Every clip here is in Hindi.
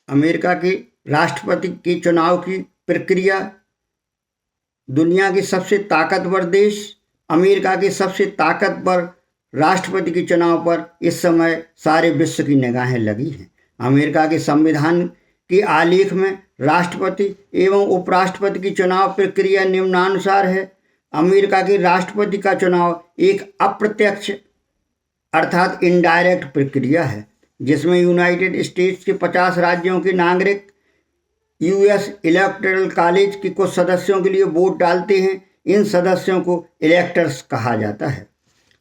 अमेरिका के राष्ट्रपति के चुनाव की प्रक्रिया। दुनिया के सबसे ताकतवर देश अमेरिका के सबसे ताकतवर राष्ट्रपति के चुनाव पर इस समय सारे विश्व की निगाहें लगी हैं। अमेरिका के संविधान के आलेख में राष्ट्रपति एवं उपराष्ट्रपति की चुनाव प्रक्रिया निम्नानुसार है। अमेरिका के राष्ट्रपति का चुनाव एक अप्रत्यक्ष अर्थात इनडायरेक्ट प्रक्रिया है, जिसमें यूनाइटेड स्टेट्स के 50 राज्यों के नागरिक यूएस इलेक्टोरल कॉलेज के कुछ सदस्यों के लिए वोट डालते हैं। इन सदस्यों को इलेक्टर्स कहा जाता है।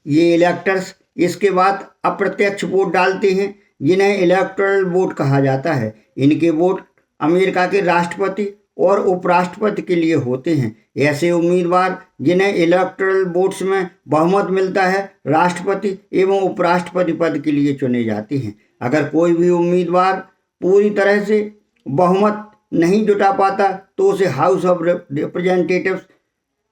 ये इलेक्टर्स इसके बाद अप्रत्यक्ष वोट डालते हैं, जिन्हें इलेक्टोरल वोट कहा जाता है। इनके वोट अमेरिका के राष्ट्रपति और उपराष्ट्रपति के लिए होते हैं। ऐसे उम्मीदवार जिन्हें इलेक्टोरल वोट्स में बहुमत मिलता है, राष्ट्रपति एवं उपराष्ट्रपति पद के लिए चुने जाते हैं। अगर कोई भी उम्मीदवार पूरी तरह से बहुमत नहीं जुटा पाता तो उसे हाउस ऑफ रिप्रेजेंटेटिव्स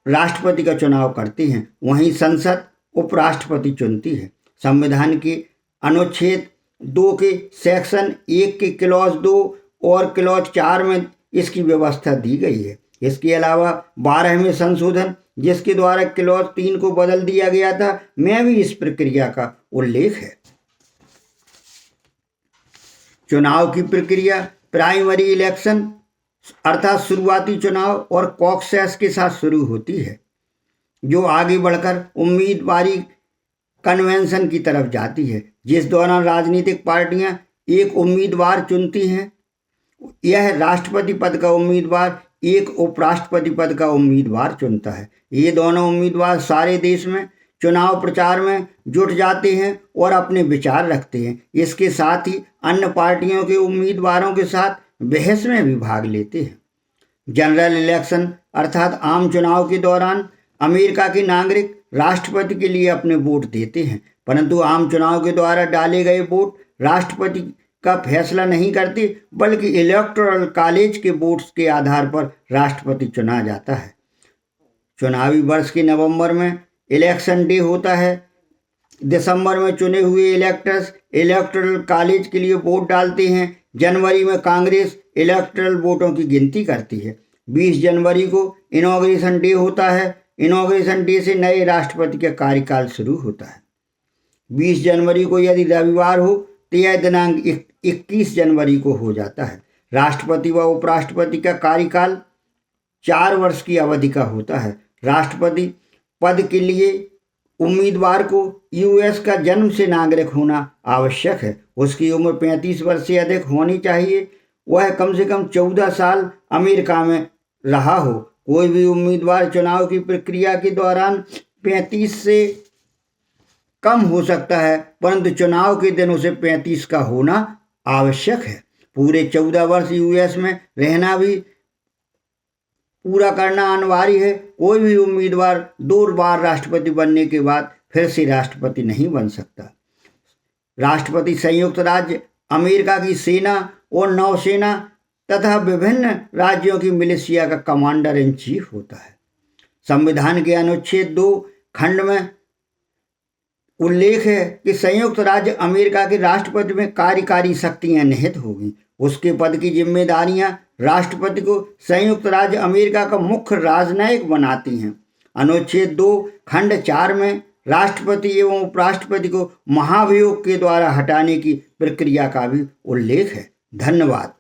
राष्ट्रपति का चुनाव करती हैं, वहीं संसद उपराष्ट्रपति चुनती है। संविधान के अनुच्छेद 2 के सेक्शन 1 के क्लॉज 2 और क्लॉज 4 में इसकी व्यवस्था दी गई है। इसके अलावा 12वें संशोधन, जिसके द्वारा क्लॉज 3 को बदल दिया गया था, में भी इस प्रक्रिया का उल्लेख है। चुनाव की प्रक्रिया प्राइमरी इलेक्शन अर्थात शुरुआती चुनाव और कॉकसेस के साथ शुरू होती है, जो आगे बढ़कर उम्मीदवारी कन्वेंशन की तरफ जाती है, जिस दौरान राजनीतिक पार्टियां एक उम्मीदवार चुनती हैं। यह राष्ट्रपति पद का उम्मीदवार एक उपराष्ट्रपति पद का उम्मीदवार चुनता है। ये दोनों उम्मीदवार सारे देश में चुनाव प्रचार में जुट जाते हैं और अपने विचार रखते हैं। इसके साथ ही अन्य पार्टियों के उम्मीदवारों के साथ बहस में भी भाग लेते हैं। जनरल इलेक्शन अर्थात आम चुनाव के दौरान अमेरिका के नागरिक राष्ट्रपति के लिए अपने वोट देते हैं, परंतु आम चुनाव के द्वारा डाले गए वोट राष्ट्रपति का फैसला नहीं करते, बल्कि इलेक्टोरल कॉलेज के वोट्स के आधार पर राष्ट्रपति चुना जाता है। चुनावी वर्ष के नवंबर में इलेक्शन डे होता है। दिसंबर में चुने हुए इलेक्टर्स इलेक्टोरल कॉलेज के लिए वोट डालते हैं। जनवरी में कांग्रेस इलेक्टोरल वोटों की गिनती करती है। 20 जनवरी को इनॉग्रेशन डे होता है। इनॉग्रेशन डे से नए राष्ट्रपति का कार्यकाल शुरू होता है। 20 जनवरी को यदि रविवार हो तो यह दिनांक 21 जनवरी को हो जाता है। राष्ट्रपति व उपराष्ट्रपति का कार्यकाल 4 वर्ष की अवधि का होता है। राष्ट्रपति पद के लिए उम्मीदवार को यूएस का जन्म से नागरिक होना आवश्यक है। उसकी उम्र 35 वर्ष से अधिक होनी चाहिए। वह कम से कम 14 साल अमेरिका में रहा हो। कोई भी उम्मीदवार चुनाव की प्रक्रिया के दौरान 35 से कम हो सकता है, परंतु चुनाव के दिन उसे 35 का होना आवश्यक है। पूरे 14 वर्ष यूएस में रहना भी पूरा करना अनिवार्य है। कोई भी उम्मीदवार 2 बार राष्ट्रपति बनने के बाद फिर से राष्ट्रपति नहीं बन सकता। राष्ट्रपति संयुक्त राज्य अमेरिका की सेना और नौसेना तथा विभिन्न राज्यों की मिलिशिया का कमांडर इन चीफ होता है। संविधान के अनुच्छेद 2 खंड में उल्लेख है कि संयुक्त राज्य अमेरिका के राष्ट्रपति में कार्यकारी शक्तियां निहित होगी। उसके पद की जिम्मेदारियां राष्ट्रपति को संयुक्त राज्य अमेरिका का मुख्य राजनयिक बनाती हैं। अनुच्छेद 2 खंड 4 में राष्ट्रपति एवं उपराष्ट्रपति को महाभियोग के द्वारा हटाने की प्रक्रिया का भी उल्लेख है। धन्यवाद।